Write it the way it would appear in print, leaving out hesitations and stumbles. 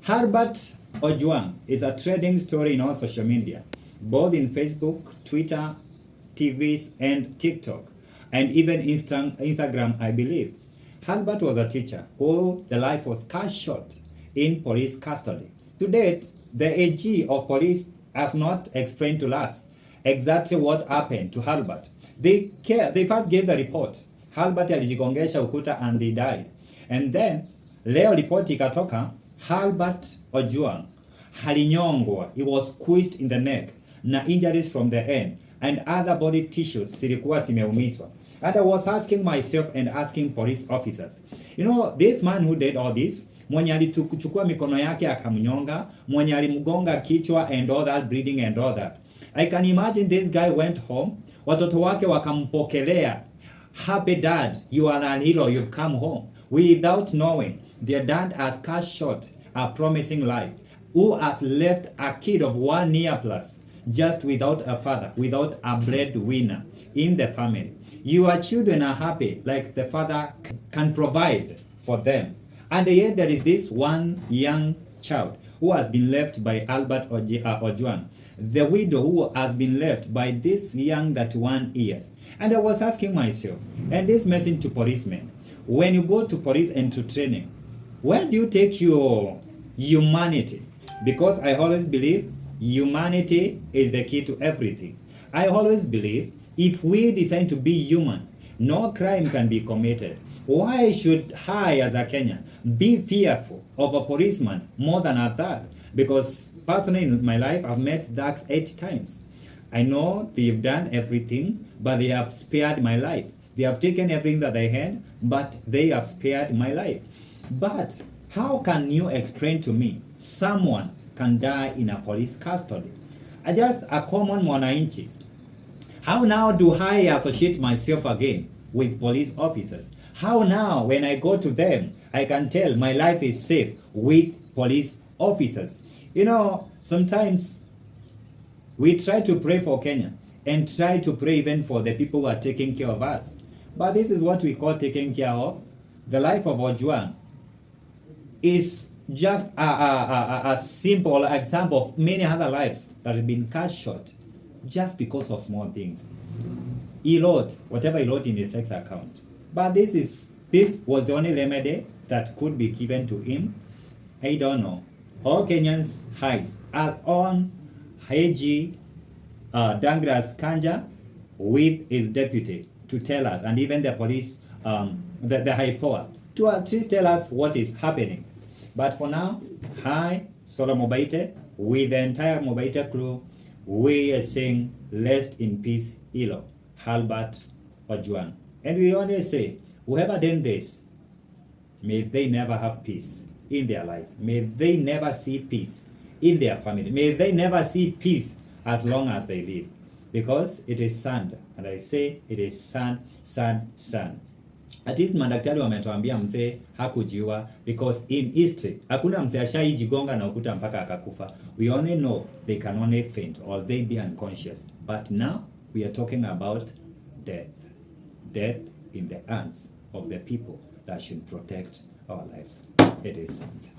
Herbert Ojwang is a trending story in all social media, both in Facebook, Twitter, TVs, and TikTok, and even Instagram, I believe. Herbert was a teacher who the life was cut short in police custody. To date, the AG of police has not explained to us exactly what happened to Herbert. They first gave the report. Herbert alijigongesha ukuta and he died. And then leo ripoti ikatoka Herbert Ojwang halinyongwa. He was squeezed in the neck na injuries from the end and other body tissues zilikuwa zimeumizwa. And I was asking myself and asking police officers, you know, this man who did all this, mwenye alitukuchukua mikono yake akamnyonga, mwenye alimgonga kichwa and all that bleeding and all that. I can imagine this guy went home, watoto wake wakampokelea, happy dad, you are an hero, you've come home, without knowing their dad has cut short a promising life, who has left a kid of 1 year plus, just without a father, without a breadwinner in the family. Your children are happy, like the father can provide for them. And yet there is this one young child who has been left by Albert Ojwang, the widow who has been left by this young 31 years. And I was asking myself, and this message to policemen, when you go to police and to training, where do you take your humanity? Because I always believe humanity is the key to everything. I always believe if we decide to be human, no crime can be committed. Why should I, as a Kenyan, be fearful of a policeman more than a thug? Because personally in my life, I've met thugs 8 times. I know they've done everything, but they have spared my life. They have taken everything that I had, but they have spared my life. But how can you explain to me someone can die in a police custody? Just a common mwananchi. How now do I associate myself again with police officers? How now when I go to them, I can tell my life is safe with police officers? You know, sometimes we try to pray for Kenya and try to pray even for the people who are taking care of us. But this is what we call taking care of. The life of Ojwang is just a simple example of many other lives that have been cut short just because of small things. He wrote whatever he wrote in his sex account. But this was the only remedy that could be given to him. I don't know. All Kenyans' eyes are on AG Douglas Kanja with his deputy to tell us, and even the police, the ipoa, to at least tell us what is happening. But for now, I, Solo Mobaite, with the entire Mobaite crew, we are saying, rest in peace, Ilo, Herbert Ojwang. And we always say, whoever done this, may they never have peace in their life. May they never see peace in their family. May they never see peace as long as they live. Because it is sand. And I say it is sand, sand, sand. At least madaktari wametuambia mzee hakujiua, because in history hakuna mzee ashaijigonga na ukuta mpaka akakufa. We only know they can only faint or they be unconscious. But now we are talking about death. Death in the hands of the people that should protect our lives. It is sand.